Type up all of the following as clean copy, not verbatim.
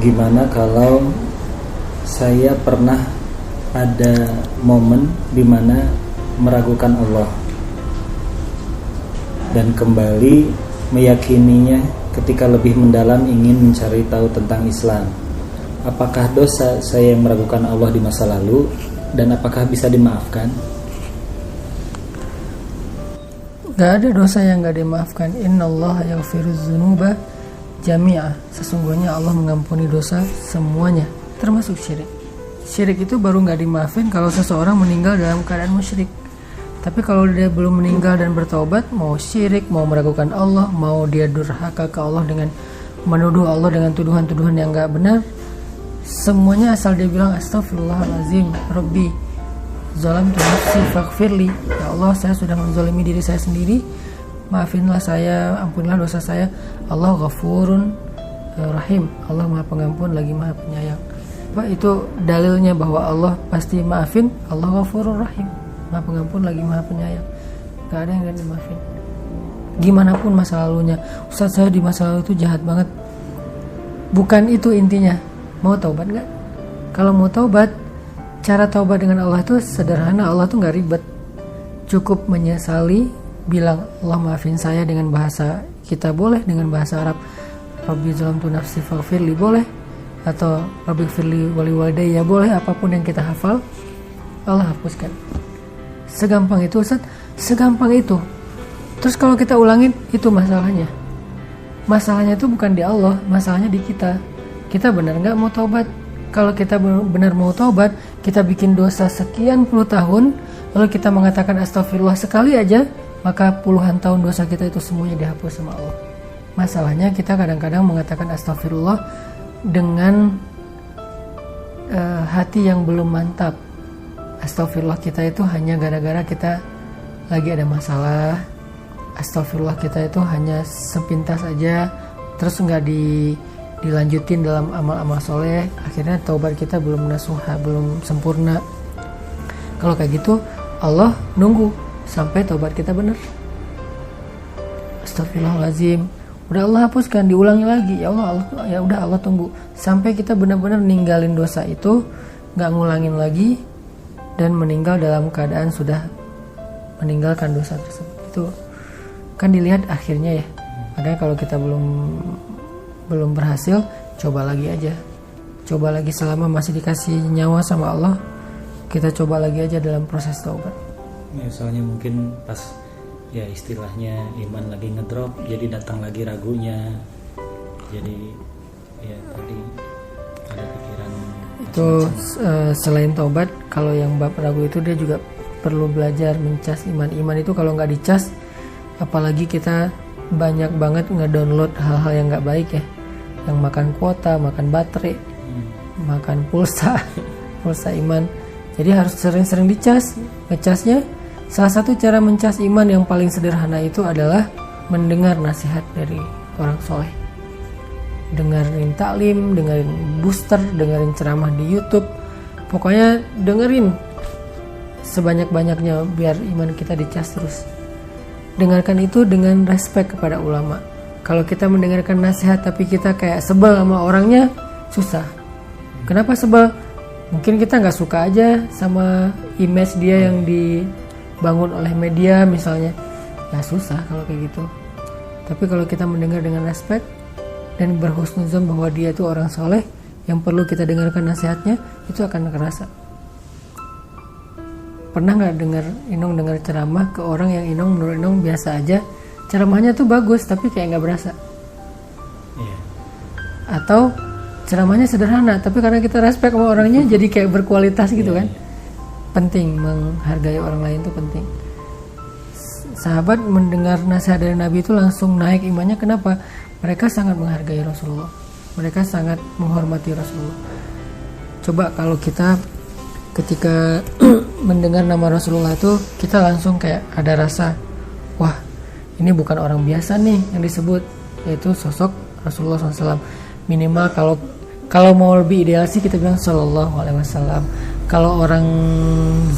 gimana kalau saya pernah ada momen dimana meragukan Allah dan kembali meyakininya ketika lebih mendalam ingin mencari tahu tentang Islam. Apakah dosa saya yang meragukan Allah di masa lalu dan apakah bisa dimaafkan? Gak ada dosa yang gak dimaafkan. Innallaha yaghfiruz dzunuba jami'ah. Sesungguhnya Allah mengampuni dosa semuanya, termasuk syirik. Syirik itu baru gak dimaafin kalau seseorang meninggal dalam keadaan musyrik. Tapi kalau dia belum meninggal dan bertaubat, mau syirik, mau meragukan Allah, mau dia durhaka ke Allah dengan menuduh Allah dengan tuduhan-tuduhan yang gak benar, semuanya asal dia bilang astaghfirullahalazim Rabbi zalamtu nafsi faghfirli, ya Allah saya sudah menzalimi diri saya sendiri, maafinlah saya, ampunilah dosa saya. Allah Ghafurun Rahim, Allah Maha Pengampun lagi Maha Penyayang. Itu dalilnya bahwa Allah pasti maafin. Allah Ghafurur Rahim, Maha Pengampun lagi Maha Penyayang. Gak ada yang gak dimaafin, gimana pun masa lalunya. Ustaz, saya di masa lalu itu jahat banget. Bukan itu intinya. Mau taubat gak? Kalau mau taubat, cara taubat dengan Allah itu sederhana. Allah tuh gak ribet, cukup menyesali, bilang Allah maafin saya dengan bahasa kita boleh, dengan bahasa Arab Rabbi zalamtu nafsi faghfirli boleh, atau Rabbi firli wali walidayya boleh. Apapun yang kita hafal Allah hapuskan. Segampang itu Ustaz, segampang itu. Terus kalau kita ulangin, itu masalahnya. Masalahnya itu bukan di Allah, masalahnya di kita. Kita benar gak mau taubat? Kalau kita benar mau taubat, kita bikin dosa sekian puluh tahun, lalu kita mengatakan astagfirullah sekali aja, maka puluhan tahun dosa kita itu semuanya dihapus sama Allah. Masalahnya kita kadang-kadang mengatakan astagfirullah dengan hati yang belum mantap. Astagfirullah kita itu hanya gara-gara kita lagi ada masalah. Astagfirullah kita itu hanya sepintas aja, terus nggak dilanjutin dalam amal-amal soleh. Akhirnya taubat kita belum nasuha, belum sempurna. Kalau kayak gitu, Allah nunggu sampai taubat kita benar. Astagfirullahaladzim, udah Allah hapuskan, diulangi lagi. Ya Allah, ya udah Allah tunggu sampai kita benar-benar ninggalin dosa itu, nggak ngulangin lagi, dan meninggal dalam keadaan sudah meninggalkan dosa tersebut. Itu kan dilihat akhirnya ya. Makanya kalau kita belum berhasil, coba lagi aja. Coba lagi selama masih dikasih nyawa sama Allah, kita coba lagi aja dalam proses taubat. Ya, soalnya mungkin pas ya istilahnya iman lagi ngedrop, jadi datang lagi ragunya. Jadi ya tadi ada pikiran itu selain taubat, kalau yang bab ragu itu dia juga perlu belajar mencas iman. Iman itu kalau nggak dicas, apalagi kita banyak banget ngedownload hal-hal yang nggak baik ya, yang makan kuota, makan baterai, makan pulsa iman. Jadi harus sering-sering dicas. Ngecasnya, salah satu cara mencas iman yang paling sederhana itu adalah mendengar nasihat dari orang soleh. Dengerin taklim, dengerin booster, dengerin ceramah di YouTube. Pokoknya dengerin sebanyak-banyaknya biar iman kita dicas terus. Dengarkan itu dengan respect kepada ulama. Kalau kita mendengarkan nasihat tapi kita kayak sebel sama orangnya, susah. Kenapa sebel? Mungkin kita gak suka aja sama image dia yang dibangun oleh media misalnya. Ya susah kalau kayak gitu. Tapi kalau kita mendengar dengan respect dan berhusnuzon bahwa dia itu orang soleh yang perlu kita dengarkan nasihatnya, itu akan kerasa. Pernah gak dengar ceramah ke orang yang menurut Inong biasa aja, ceramahnya tuh bagus tapi kayak gak berasa. Atau ceramahnya sederhana tapi karena kita respect sama orangnya jadi kayak berkualitas gitu kan. Penting menghargai orang lain itu penting. Sahabat mendengar nasihat dari Nabi itu langsung naik imannya. Kenapa? Mereka sangat menghargai Rasulullah, mereka sangat menghormati Rasulullah. Coba kalau kita ketika mendengar nama Rasulullah itu, kita langsung kayak ada rasa, wah ini bukan orang biasa nih yang disebut, yaitu sosok Rasulullah SAW. Minimal kalau mau lebih ideal sih kita bilang Sallallahu Alaihi Wasallam. Kalau orang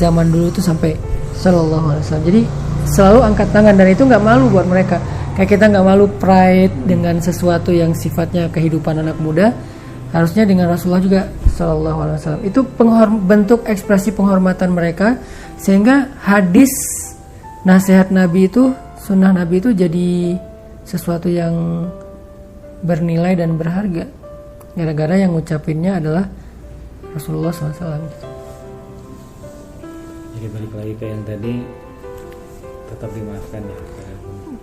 zaman dulu itu sampai Sallallahu Alaihi Wasallam. Jadi selalu angkat tangan, dan itu nggak malu buat mereka. Kayak kita nggak malu pride dengan sesuatu yang sifatnya kehidupan anak muda, Harusnya dengan Rasulullah juga Shallallahu Alaihi Wasallam. Itu bentuk ekspresi penghormatan mereka, sehingga hadis nasihat Nabi itu, sunnah Nabi itu jadi sesuatu yang bernilai dan berharga, gara-gara yang ngucapinnya adalah Rasulullah SAW. Jadi balik lagi ke yang tadi, tetap dimaafkan ya.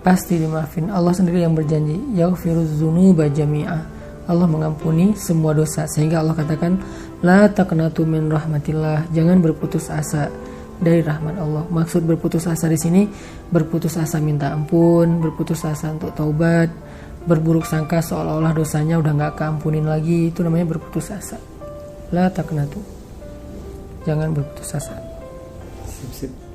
Pasti dimaafin. Allah sendiri yang berjanji, yaghfiruz dzunuba jami'a. Allah mengampuni semua dosa, sehingga Allah katakan la taqnatu min rahmatillah. Jangan berputus asa dari rahmat Allah. Maksud berputus asa di sini, berputus asa minta ampun, berputus asa untuk taubat, berburuk sangka seolah-olah dosanya udah nggak keampunin lagi. Itu namanya berputus asa. La taqnatu. Jangan berputus asa. Sip.